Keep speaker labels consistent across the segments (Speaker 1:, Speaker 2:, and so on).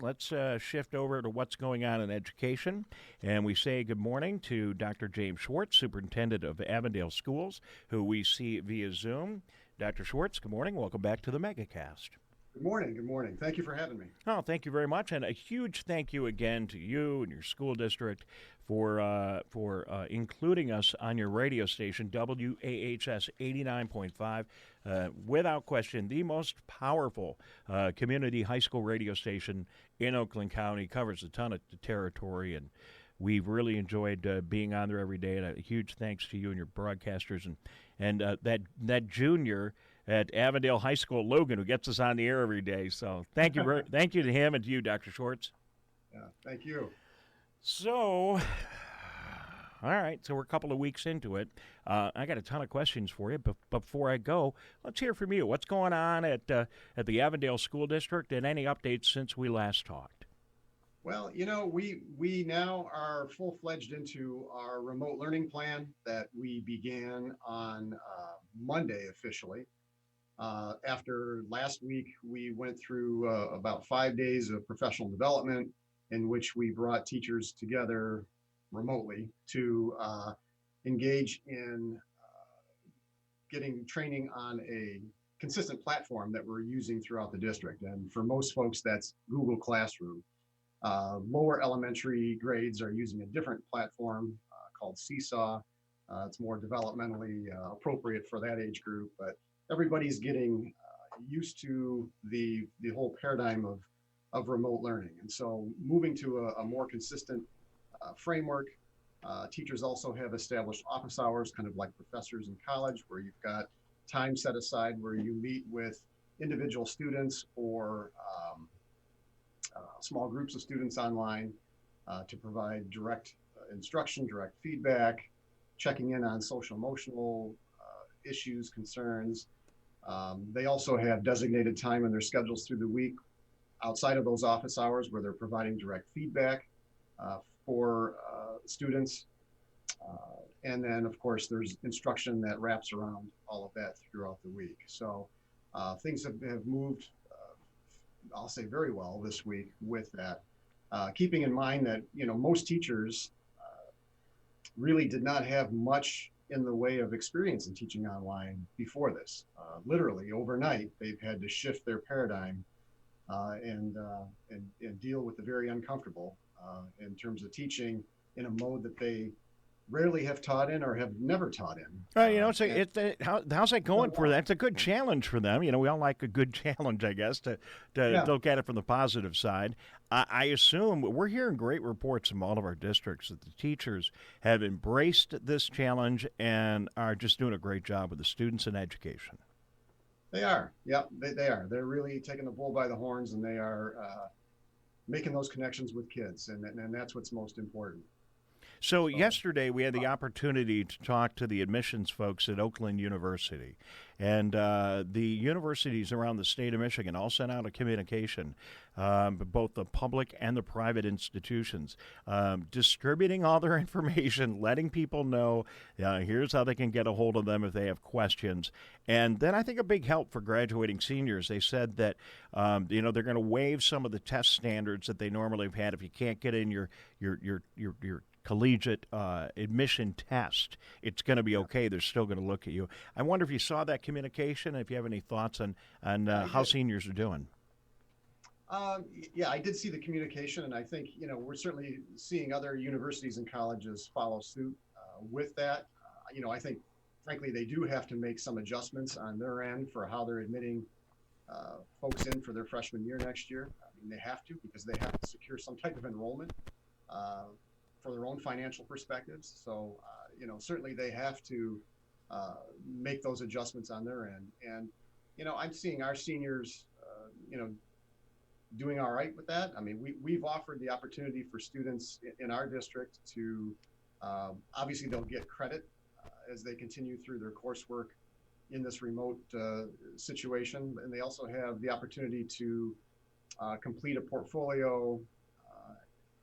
Speaker 1: let's shift over to what's going on in education. And we say good morning to Dr. James Schwartz, Superintendent of Avondale Schools, who we see via Zoom. Dr. Schwartz, good morning. Welcome back to the MegaCast.
Speaker 2: Good morning. Good morning. Thank you for having me.
Speaker 1: Oh, thank you very much, and a huge thank you again to you and your school district for including us on your radio station, WAHS 89.5. Without question, the most powerful community high school radio station in Oakland County. Covers a ton of territory, and we've really enjoyed being on there every day. And a huge thanks to you and your broadcasters, and that junior at Avondale High School, Logan, who gets us on the air every day. So thank you, thank you to him and to you, Dr. Schwartz.
Speaker 2: Yeah, thank you.
Speaker 1: So, all right, so we're a couple of weeks into it. I got a ton of questions for you, but before I go, let's hear from you. What's going on at the Avondale School District, and any updates since we last talked?
Speaker 2: Well, we now are full-fledged into our remote learning plan that we began on Monday officially. After last week, we went through about 5 days of professional development in which we brought teachers together remotely to engage in getting training on a consistent platform that we're using throughout the district. And for most folks, that's Google Classroom. Lower elementary grades are using a different platform called Seesaw. It's more developmentally appropriate for that age group, but everybody's getting used to the whole paradigm of remote learning. And so moving to a more consistent framework. Teachers also have established office hours, kind of like professors in college, where you've got time set aside where you meet with individual students or small groups of students online to provide direct instruction, direct feedback, checking in on social emotional issues, concerns. They also have designated time in their schedules through the week outside of those office hours where they're providing direct feedback for students. And then, of course, there's instruction that wraps around all of that throughout the week. So things have moved, I'll say, very well this week with that. Keeping in mind that, most teachers really did not have much in the way of experience in teaching online before this. Literally overnight, they've had to shift their paradigm and deal with the very uncomfortable in terms of teaching in a mode that they rarely have taught in or have never taught in.
Speaker 1: How's that going for them? It's a good challenge for them. We all like a good challenge, I guess, to look at it from the positive side. I assume we're hearing great reports from all of our districts that the teachers have embraced this challenge and are just doing a great job with the students in education.
Speaker 2: They are. Yeah, they are. They're really taking the bull by the horns, and they are making those connections with kids, and that's what's most important.
Speaker 1: So yesterday we had the opportunity to talk to the admissions folks at Oakland University, and the universities around the state of Michigan all sent out a communication, both the public and the private institutions, distributing all their information, letting people know here's how they can get a hold of them if they have questions. And then I think a big help for graduating seniors, they said that they're going to waive some of the test standards that they normally have had if you can't get in your collegiate admission test. It's going to be okay. They're still going to look at you. I wonder if you saw that communication, and if you have any thoughts on how seniors are doing.
Speaker 2: Yeah, I did see the communication, and I think, we're certainly seeing other universities and colleges follow suit with that. I think, frankly, they do have to make some adjustments on their end for how they're admitting folks in for their freshman year next year. I mean, they have to, because they have to secure some type of enrollment for their own financial perspectives. So, certainly they have to make those adjustments on their end. And, I'm seeing our seniors, doing all right with that. I mean, we've offered the opportunity for students in our district to, obviously they'll get credit as they continue through their coursework in this remote situation. And they also have the opportunity to complete a portfolio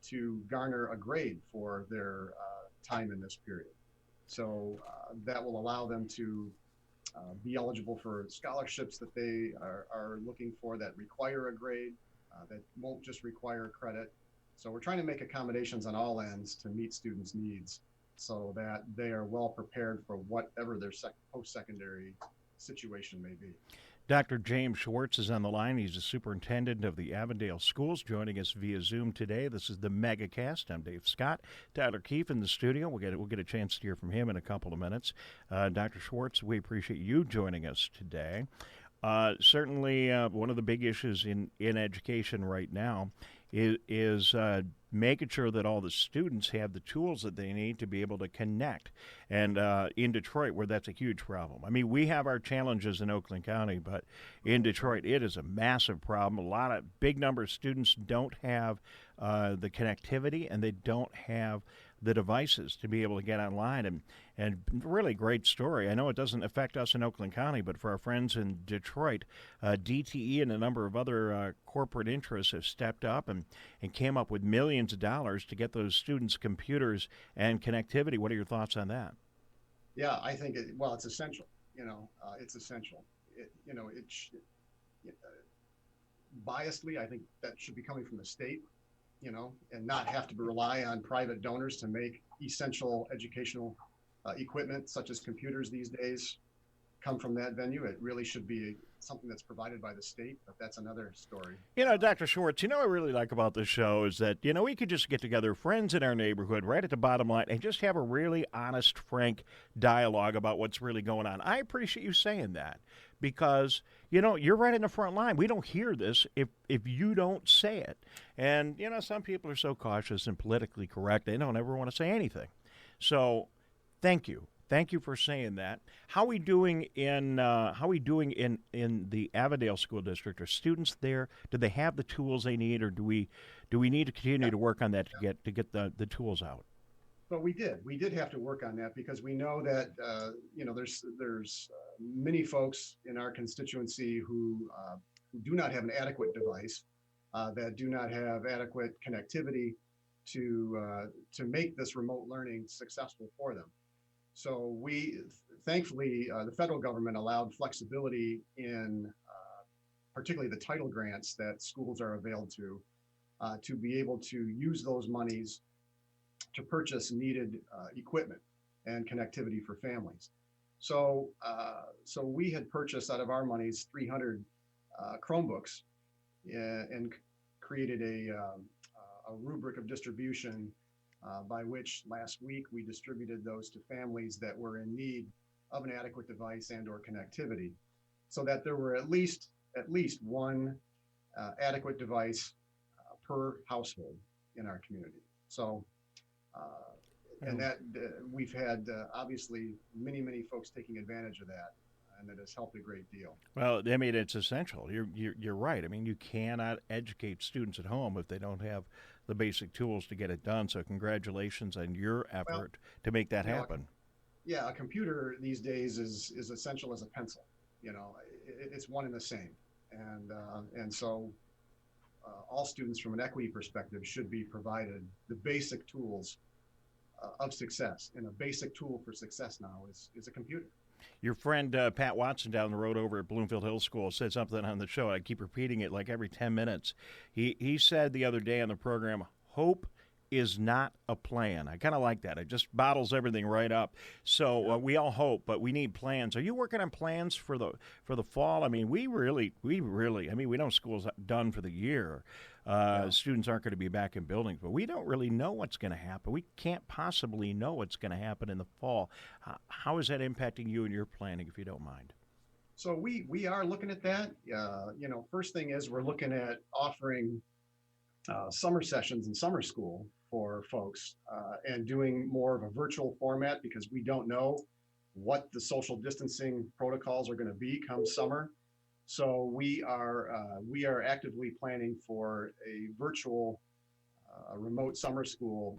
Speaker 2: to garner a grade for their time in this period. So that will allow them to be eligible for scholarships that they are looking for that require a grade. that won't just require credit. So we're trying to make accommodations on all ends to meet students' needs so that they are well prepared for whatever their post-secondary situation may be.
Speaker 1: Dr. James Schwartz is on the line. He's the superintendent of the Avondale Schools, joining us via Zoom today. This is the MegaCast. I'm Dave Scott. Tyler Keefe in the studio. We'll get a chance to hear from him in a couple of minutes. Dr. Schwartz, we appreciate you joining us today. Certainly, one of the big issues in education right now is making sure that all the students have the tools that they need to be able to connect. And in Detroit, where that's a huge problem. I mean, we have our challenges in Oakland County, but in Detroit, it is a massive problem. A lot of big number of students don't have the connectivity, and they don't have the devices to be able to get online. And really great story. I know it doesn't affect us in Oakland County, but for our friends in Detroit, DTE and a number of other corporate interests have stepped up and came up with millions of dollars to get those students computers and connectivity. What are your thoughts on that?
Speaker 2: Yeah, I think it's essential. It's essential. Biasedly, I think that should be coming from the state, and not have to rely on private donors to make essential educational equipment such as computers these days come from that venue. It really should be something that's provided by the state, but that's another story.
Speaker 1: Dr. Schwartz, what I really like about this show is that, we could just get together, friends in our neighborhood, right at the bottom line, and just have a really honest, frank dialogue about what's really going on. I appreciate you saying that because, you're right in the front line. We don't hear this if you don't say it. And, some people are so cautious and politically correct, they don't ever want to say anything. So thank you. Thank you for saying that. How are we doing in the Avondale School District? Are students there? Do they have the tools they need, or do we need to continue to work on that to get the tools out?
Speaker 2: But we did have to work on that because we know that there's many folks in our constituency who do not have an adequate device, that do not have adequate connectivity to make this remote learning successful for them. So thankfully, the federal government allowed flexibility in particularly the title grants that schools are availed to be able to use those monies to purchase needed equipment and connectivity for families. So we had purchased out of our monies 300 Chromebooks and created a rubric of distribution by which last week we distributed those to families that were in need of an adequate device and or connectivity, so that there were at least one adequate device per household in our community. So, and that we've had obviously many folks taking advantage of that, and that has helped a great deal.
Speaker 1: Well, I mean, it's essential. You're right. I mean, you cannot educate students at home if they don't have the basic tools to get it done. So congratulations on your effort to make that happen.
Speaker 2: A computer these days is essential as a pencil. It's one and the same. And so all students from an equity perspective should be provided the basic tools of success. And a basic tool for success now is a computer.
Speaker 1: Your friend Pat Watson down the road over at Bloomfield Hills School said something on the show. I keep repeating it like every 10 minutes. He said the other day on the program, hope is not a plan. I kind of like that. It just bottles everything right up. So we all hope, but we need plans. Are you working on plans for the fall? I mean, we really, I mean, we know school's done for the year. Students aren't going to be back in buildings, but we don't really know what's going to happen. We can't possibly know what's going to happen in the fall. How is that impacting you and your planning, if you don't mind?
Speaker 2: So we are looking at that. First thing is we're looking at offering summer sessions in summer school for folks and doing more of a virtual format because we don't know what the social distancing protocols are going to be come summer. So we are actively planning for a virtual remote summer school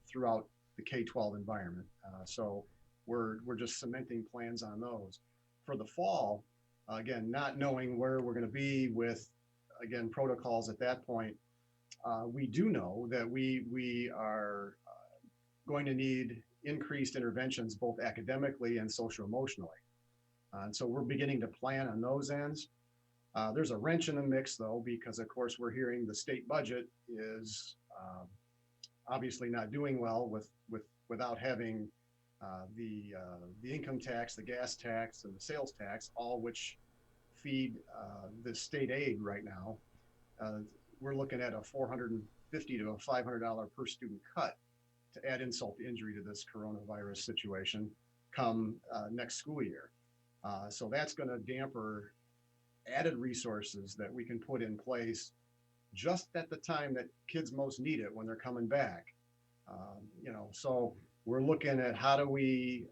Speaker 2: throughout the K-12 environment. So we're just cementing plans on those. For the fall, again, not knowing where we're going to be with, again, protocols at that point, we do know that we are going to need increased interventions both academically and socio-emotionally. And so we're beginning to plan on those ends. There's a wrench in the mix, though, because of course we're hearing the state budget is obviously not doing well without having the income tax, the gas tax, and the sales tax, all which feed the state aid right now. We're looking at a $450 to a $500 per student cut to add insult to injury to this coronavirus situation come next school year. So that's going to damper added resources that we can put in place just at the time that kids most need it when they're coming back. So we're looking at how do we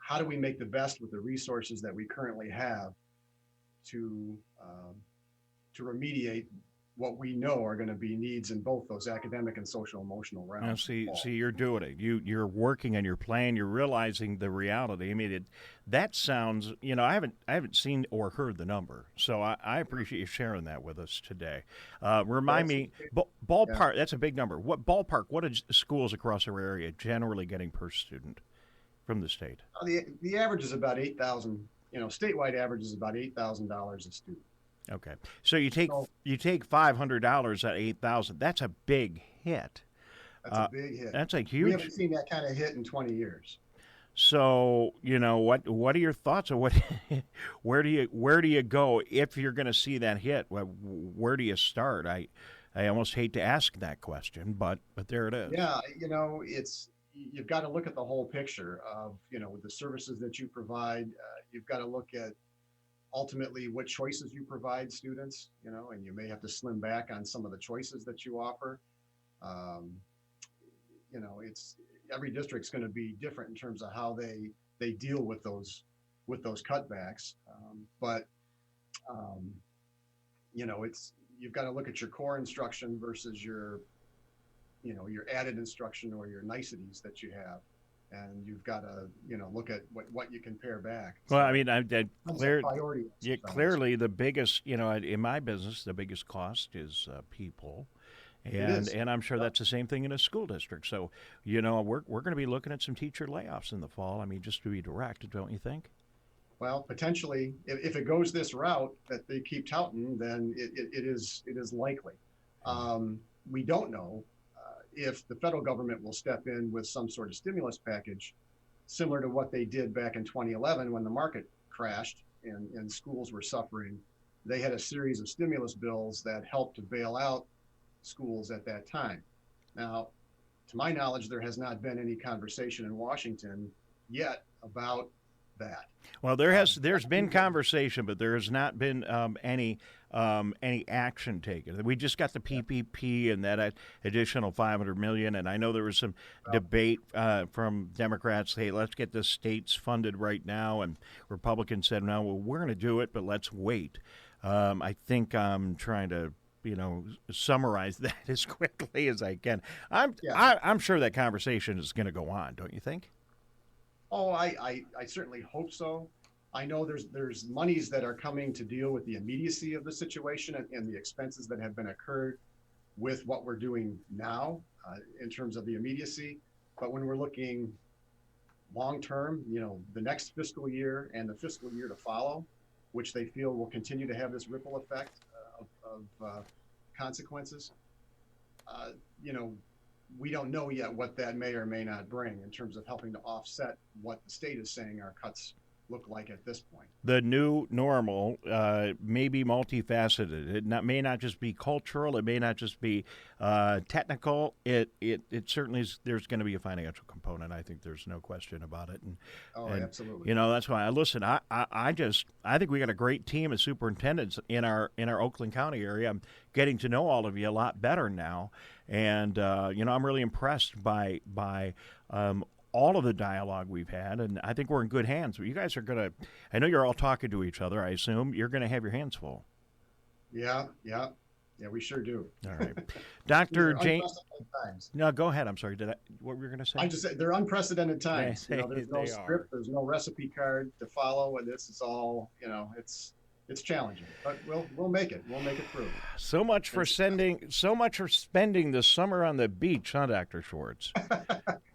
Speaker 2: make the best with the resources that we currently have to remediate what we know are going to be needs in both those academic and social emotional realms.
Speaker 1: Now, see, you're doing it. You're working on your plan. You're realizing the reality. I mean, that sounds. I haven't seen or heard the number, so I appreciate you sharing that with us today. Remind me, ballpark. Yeah. That's a big number. What ballpark? What are schools across our area generally getting per student from the state?
Speaker 2: The average is about $8,000. Statewide average is about $8,000 a student.
Speaker 1: Okay, so you take $500 at $8,000. That's a big hit.
Speaker 2: That's a big hit.
Speaker 1: That's a huge.
Speaker 2: We haven't seen that kind of hit in 20 years.
Speaker 1: So what are your thoughts on where do you go if you're going to see that hit? Where do you start? I almost hate to ask that question, but there it is.
Speaker 2: Yeah, you've got to look at the whole picture of the services that you provide. You've got to look at ultimately what choices you provide students, and you may have to slim back on some of the choices that you offer. It's every district's going to be different in terms of how they deal with those cutbacks. You've got to look at your core instruction versus your added instruction or your niceties that you have. And you've got to, look at what you can pare back.
Speaker 1: Well, I mean, clearly the biggest, in my business, the biggest cost is people, and I'm sure that's the same thing in a school district. So, we're going to be looking at some teacher layoffs in the fall. I mean, just to be direct, don't you think?
Speaker 2: Well, potentially, if it goes this route that they keep touting, then it is likely. We don't know if the federal government will step in with some sort of stimulus package, similar to what they did back in 2011 when the market crashed and schools were suffering. They had a series of stimulus bills that helped to bail out schools at that time. Now, to my knowledge, there has not been any conversation in Washington yet about that.
Speaker 1: Well, there's been conversation, but there has not been any action taken. We just got the PPP and that additional $500 million, and I know there was some debate from Democrats. Hey, let's get the states funded right now, and Republicans said, no, well, we're going to do it, but let's wait. I think I'm trying to summarize that as quickly as I can. I'm sure that conversation is going to go on, don't you think?
Speaker 2: Oh, I certainly hope so. I know there's monies that are coming to deal with the immediacy of the situation and the expenses that have been occurred with what we're doing now in terms of the immediacy. But when we're looking long term, the next fiscal year and the fiscal year to follow, which they feel will continue to have this ripple effect of consequences, we don't know yet what that may or may not bring in terms of helping to offset what the state is saying our cuts look like at this point.
Speaker 1: The new normal may be multifaceted. It may not just be cultural. It may not just be technical. It certainly is. There's going to be a financial component. I think there's no question about it. And
Speaker 2: absolutely.
Speaker 1: That's why I think we got a great team of superintendents in our Oakland County area. I'm getting to know all of you a lot better now, and I'm really impressed by all of the dialogue we've had, and I think we're in good hands. You guys are going to, I know you're all talking to each other, I assume. You're going to have your hands full.
Speaker 2: Yeah, we sure do.
Speaker 1: All right. Dr. James. No, go ahead. I'm sorry. What were you going to say?
Speaker 2: I just said they're unprecedented times. There's no script, there's no recipe card to follow, and this is all, it's challenging, but we'll make it. We'll make it through.
Speaker 1: So much for spending the summer on the beach, huh, Dr. Schwartz?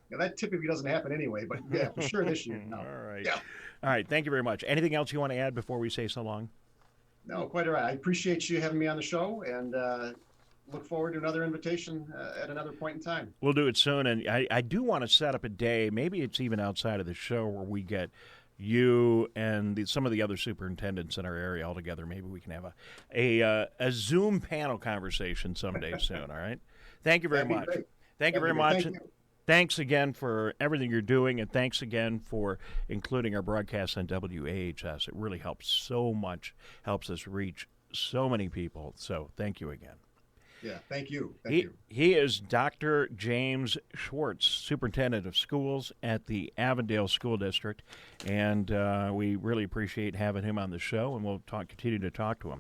Speaker 2: That typically doesn't happen anyway, but yeah, for sure this year. No.
Speaker 1: All right.
Speaker 2: Yeah.
Speaker 1: All right. Thank you very much. Anything else you want to add before we say so long?
Speaker 2: No, quite all right. I appreciate you having me on the show, and look forward to another invitation at another point in time.
Speaker 1: We'll do it soon, and I do want to set up a day. Maybe it's even outside of the show where we get you and some of the other superintendents in our area all together. Maybe we can have a Zoom panel conversation someday soon. All right. Thank you very
Speaker 2: That'd be
Speaker 1: much.
Speaker 2: great.
Speaker 1: Thank you
Speaker 2: That'd
Speaker 1: very
Speaker 2: be great.
Speaker 1: much.
Speaker 2: Thank you.
Speaker 1: Thanks again for everything you're doing, and thanks again for including our broadcast on WAHS. It really helps so much, helps us reach so many people. So thank you again.
Speaker 2: Yeah, thank you. Thank you.
Speaker 1: He is Dr. James Schwartz, Superintendent of Schools at the Avondale School District, and we really appreciate having him on the show, and we'll continue to talk to him.